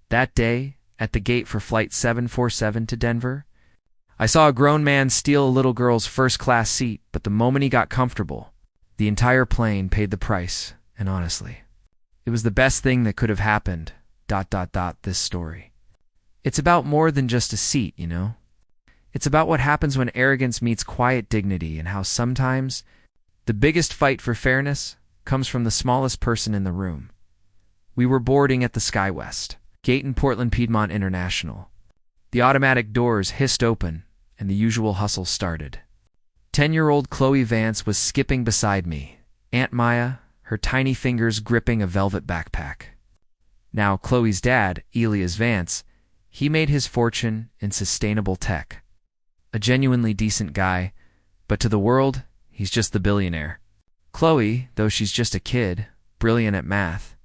That day, at the gate for Flight 747 to Denver, I saw a grown man steal a little girl's first-class seat, but the moment he got comfortable, the entire plane paid the price, and honestly, it was the best thing that could have happened, ... this story. It's about more than just a seat, you know? It's about what happens when arrogance meets quiet dignity and how sometimes the biggest fight for fairness comes from the smallest person in the room. We were boarding at the SkyWest, gate in Portland Piedmont International. The automatic doors hissed open, and the usual hustle started. 10-year-old Chloe Vance was skipping beside me, Aunt Maya, her tiny fingers gripping a velvet backpack. Now, Chloe's dad, Elias Vance, he made his fortune in sustainable tech. A genuinely decent guy, but to the world, he's just the billionaire. Chloe, though she's just a kid, brilliant at math,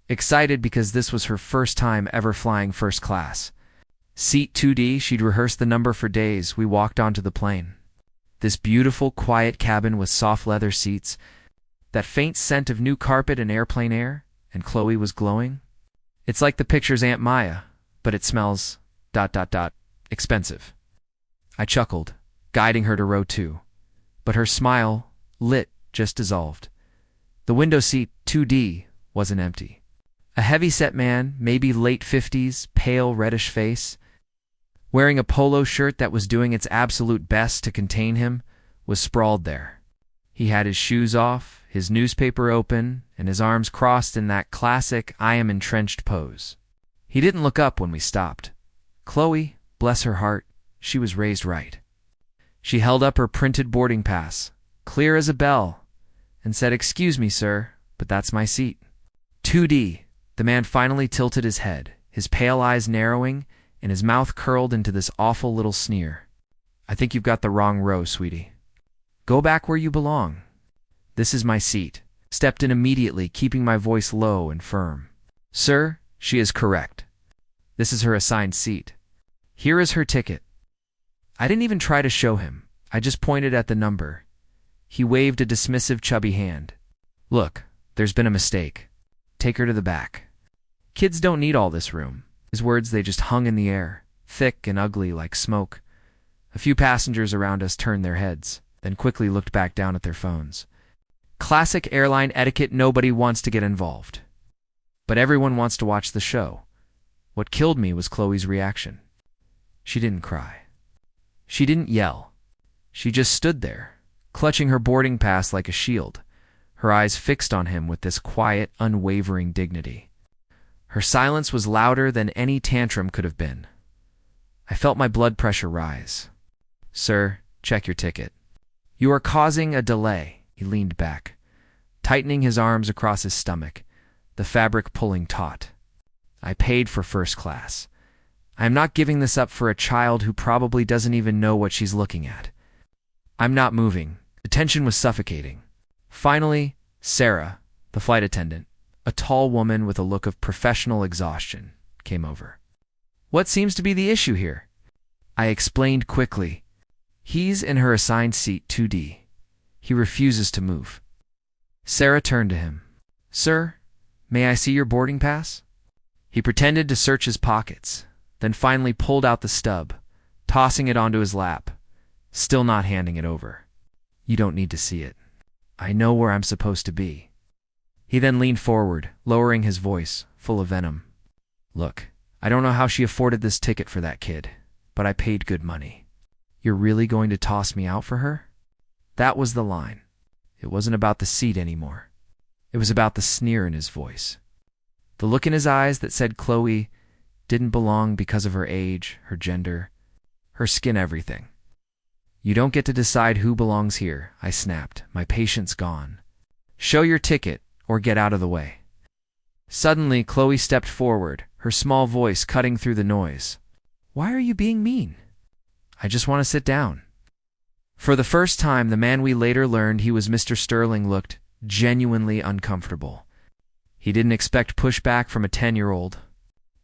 excited because this was her first time ever flying first class. Seat 2D, she'd rehearsed the number for days. We walked onto the plane. This beautiful, quiet cabin with soft leather seats, that faint scent of new carpet and airplane air, and Chloe was glowing. It's like the picture's Aunt Maya, but it smells ... expensive. I chuckled, guiding her to row 2. But her smile, lit, just dissolved. The window seat, 2D, wasn't empty. A heavy-set man, maybe late 50s, pale reddish face, wearing a polo shirt that was doing its absolute best to contain him, was sprawled there. He had his shoes off, his newspaper open, and his arms crossed in that classic I am entrenched pose. He didn't look up when we stopped. Chloe, bless her heart, she was raised right. She held up her printed boarding pass, clear as a bell, and said, "Excuse me, sir, but that's my seat." 2D. The man finally tilted his head, his pale eyes narrowing, and his mouth curled into this awful little sneer. "I think you've got the wrong row, sweetie. Go back where you belong. This is my seat." Stepped in immediately, keeping my voice low and firm. "Sir, she is correct. This is her assigned seat. Here is her ticket." I didn't even try to show him. I just pointed at the number. He waved a dismissive, chubby hand. "Look, there's been a mistake. Take her to the back." Kids don't need all this room. His words, they just hung in the air, thick and ugly like smoke. A few passengers around us turned their heads, then quickly looked back down at their phones. Classic airline etiquette, nobody wants to get involved. But everyone wants to watch the show. What killed me was Chloe's reaction. She didn't cry. She didn't yell. She just stood there, clutching her boarding pass like a shield, her eyes fixed on him with this quiet, unwavering dignity. Her silence was louder than any tantrum could have been. I felt my blood pressure rise. "Sir, check your ticket." "You are causing a delay." He leaned back, tightening his arms across his stomach, the fabric pulling taut. "I paid for first class. I am not giving this up for a child who probably doesn't even know what she's looking at." I'm not moving. The tension was suffocating. Finally, Sarah, the flight attendant, a tall woman with a look of professional exhaustion, came over. "What seems to be the issue here?" I explained quickly. "He's in her assigned seat 2D. He refuses to move." Sarah turned to him. "Sir, may I see your boarding pass?" He pretended to search his pockets, then finally pulled out the stub, tossing it onto his lap, still not handing it over. "You don't need to see it. I know where I'm supposed to be." He then leaned forward, lowering his voice, full of venom. "Look, I don't know how she afforded this ticket for that kid, but I paid good money. You're really going to toss me out for her?" That was the line. It wasn't about the seat anymore. It was about the sneer in his voice. The look in his eyes that said Chloe didn't belong because of her age, her gender, her skin, everything. "You don't get to decide who belongs here," I snapped, my patience gone. "Show your ticket or get out of the way." Suddenly, Chloe stepped forward, her small voice cutting through the noise. "Why are you being mean?" "I just want to sit down." For the first time, the man we later learned he was Mr. Sterling looked genuinely uncomfortable. He didn't expect pushback from a 10-year-old.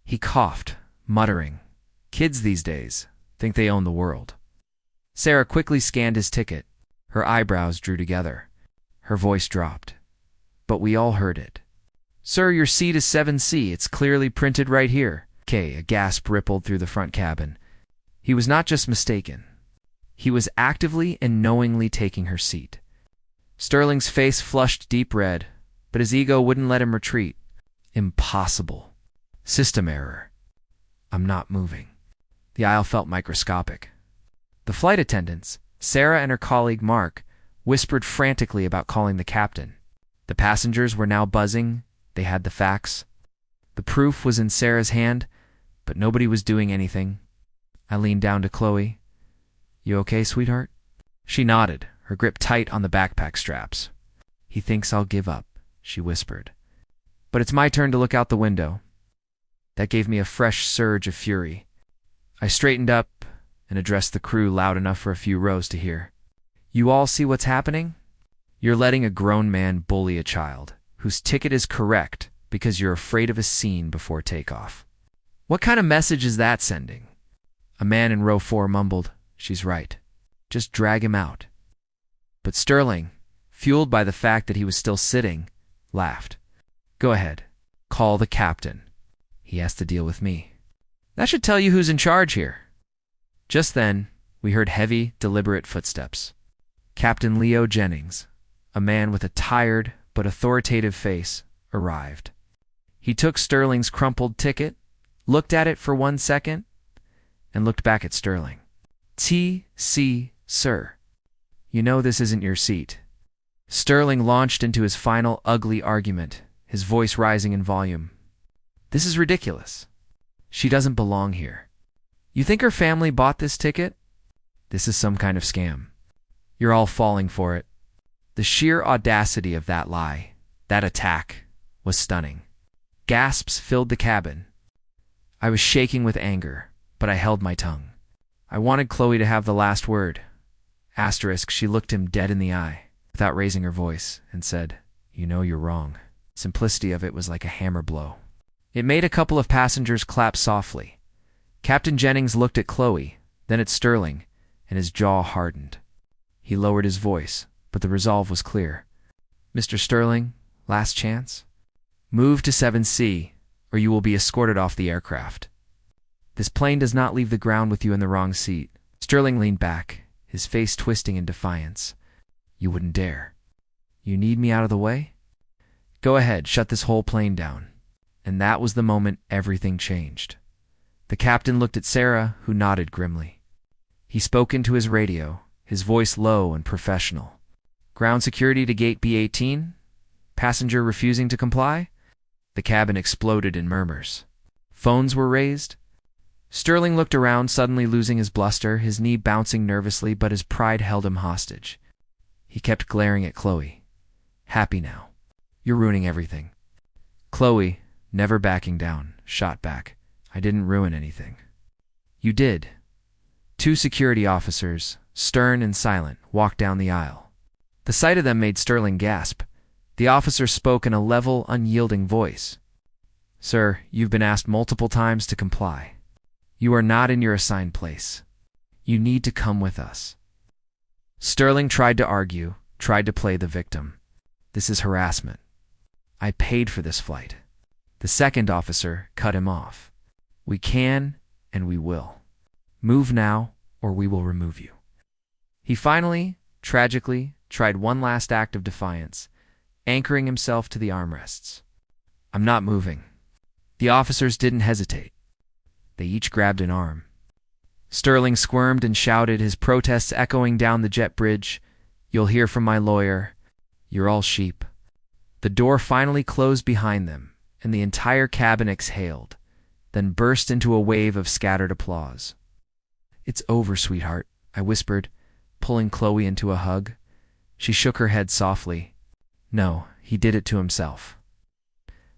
He coughed, muttering, "Kids these days think they own the world." Sarah quickly scanned his ticket. Her eyebrows drew together. Her voice dropped. But we all heard it. Sir, your seat is 7C. It's clearly printed right here. A gasp rippled through the front cabin. He was not just mistaken. He was actively and knowingly taking her seat. Sterling's face flushed deep red, but his ego wouldn't let him retreat. Impossible. System error. I'm not moving. The aisle felt microscopic. The flight attendants, Sarah and her colleague Mark, whispered frantically about calling the captain. The passengers were now buzzing. They had the facts. The proof was in Sarah's hand, but nobody was doing anything. I leaned down to Chloe. You okay, sweetheart? She nodded, her grip tight on the backpack straps. He thinks I'll give up, she whispered. But it's my turn to look out the window. That gave me a fresh surge of fury. I straightened up and addressed the crew loud enough for a few rows to hear. You all see what's happening? You're letting a grown man bully a child, whose ticket is correct because you're afraid of a scene before takeoff. What kind of message is that sending? A man in row 4 mumbled, She's right. Just drag him out. But Sterling, fueled by the fact that he was still sitting, laughed. Go ahead. Call the captain. He has to deal with me. That should tell you who's in charge here. Just then, we heard heavy, deliberate footsteps. Captain Leo Jennings, a man with a tired but authoritative face, arrived. He took Sterling's crumpled ticket, looked at it for 1 second, and looked back at Sterling. T.C., sir. You know this isn't your seat. Sterling launched into his final ugly argument, his voice rising in volume. This is ridiculous. She doesn't belong here. You think her family bought this ticket? This is some kind of scam. You're all falling for it. The sheer audacity of that lie, that attack, was stunning. Gasps filled the cabin. I was shaking with anger, but I held my tongue. I wanted Chloe to have the last word. Asterisk, she looked him dead in the eye, without raising her voice, and said, You know you're wrong. Simplicity of it was like a hammer blow. It made a couple of passengers clap softly. Captain Jennings looked at Chloe, then at Sterling, and his jaw hardened. He lowered his voice, but the resolve was clear. Mr. Sterling, last chance? Move to 7C, or you will be escorted off the aircraft. This plane does not leave the ground with you in the wrong seat. Sterling leaned back, his face twisting in defiance. You wouldn't dare. You need me out of the way? Go ahead, shut this whole plane down. And that was the moment everything changed. The captain looked at Sarah, who nodded grimly. He spoke into his radio, his voice low and professional. Ground security to gate B18? Passenger refusing to comply? The cabin exploded in murmurs. Phones were raised. Sterling looked around, suddenly losing his bluster, his knee bouncing nervously, but his pride held him hostage. He kept glaring at Chloe. Happy now. You're ruining everything. Chloe, never backing down, shot back. I didn't ruin anything. You did. 2 security officers, stern and silent, walked down the aisle. The sight of them made Sterling gasp. The officer spoke in a level, unyielding voice. Sir, you've been asked multiple times to comply. You are not in your assigned place. You need to come with us. Sterling tried to argue, tried to play the victim. This is harassment. I paid for this flight. The second officer cut him off. We can and we will. Move now or we will remove you. He finally, tragically, tried one last act of defiance, anchoring himself to the armrests. I'm not moving. The officers didn't hesitate. They each grabbed an arm. Sterling squirmed and shouted, his protests echoing down the jet bridge. You'll hear from my lawyer. You're all sheep. The door finally closed behind them, and the entire cabin exhaled, then burst into a wave of scattered applause. It's over, sweetheart, I whispered, pulling Chloe into a hug. She shook her head softly. No, he did it to himself.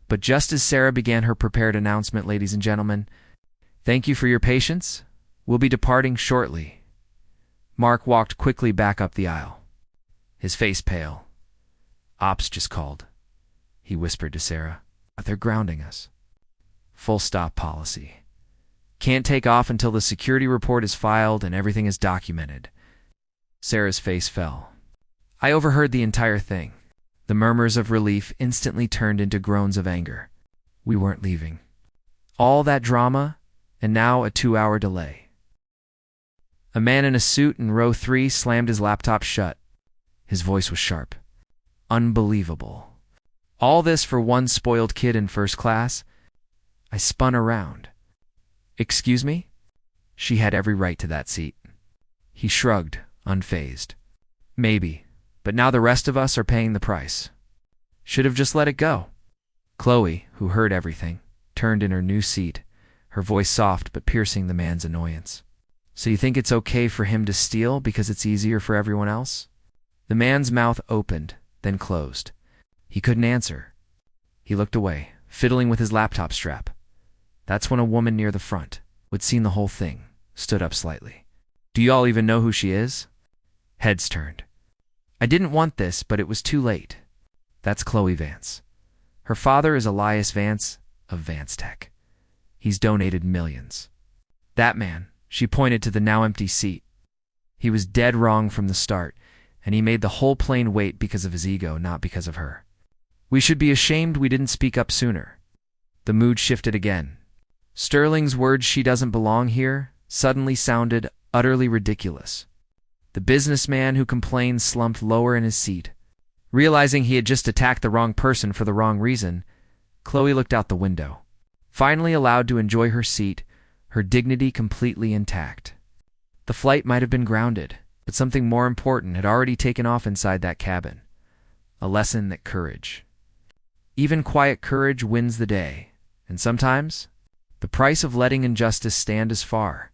But just as Sarah began her prepared announcement, ladies and gentlemen, thank you for your patience. We'll be departing shortly. Mark walked quickly back up the aisle, his face pale. Ops just called, he whispered to Sarah. They're grounding us. Full stop policy. Can't take off until the security report is filed and everything is documented. Sarah's face fell. I overheard the entire thing. The murmurs of relief instantly turned into groans of anger. We weren't leaving. All that drama, and now a 2-hour delay. A man in a suit in row 3 slammed his laptop shut. His voice was sharp. Unbelievable. All this for one spoiled kid in first class? I spun around. Excuse me? She had every right to that seat. He shrugged, unfazed. Maybe, but now the rest of us are paying the price. Should have just let it go. Chloe, who heard everything, turned in her new seat, her voice soft but piercing the man's annoyance. So you think it's okay for him to steal because it's easier for everyone else? The man's mouth opened, then closed. He couldn't answer. He looked away, fiddling with his laptop strap. That's when a woman near the front, who'd seen the whole thing, stood up slightly. Do you all even know who she is? Heads turned. I didn't want this, but it was too late. That's Chloe Vance. Her father is Elias Vance of Vance Tech. He's donated millions. That man, she pointed to the now empty seat. He was dead wrong from the start, and he made the whole plane wait because of his ego, not because of her. We should be ashamed we didn't speak up sooner. The mood shifted again. Sterling's words, "she doesn't belong here," suddenly sounded utterly ridiculous. The businessman who complained slumped lower in his seat. Realizing he had just attacked the wrong person for the wrong reason, Chloe looked out the window. Finally allowed to enjoy her seat, her dignity completely intact. The flight might have been grounded, but something more important had already taken off inside that cabin. A lesson that courage. Even quiet courage wins the day, and sometimes the price of letting injustice stand is far,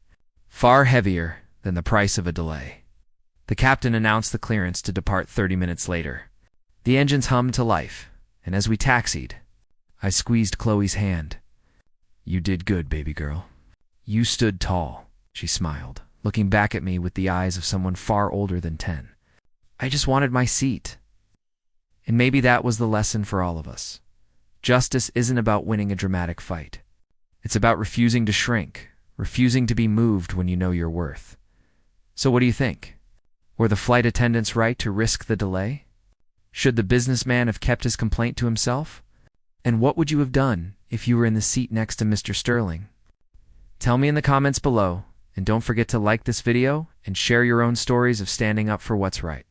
far heavier than the price of a delay. The captain announced the clearance to depart 30 minutes later. The engines hummed to life, and as we taxied, I squeezed Chloe's hand. You did good, baby girl. You stood tall, she smiled, looking back at me with the eyes of someone far older than 10. I just wanted my seat. And maybe that was the lesson for all of us. Justice isn't about winning a dramatic fight. It's about refusing to shrink, refusing to be moved when you know your worth. So what do you think? Were the flight attendants right to risk the delay? Should the businessman have kept his complaint to himself? And what would you have done if you were in the seat next to Mr. Sterling? Tell me in the comments below, and don't forget to like this video and share your own stories of standing up for what's right.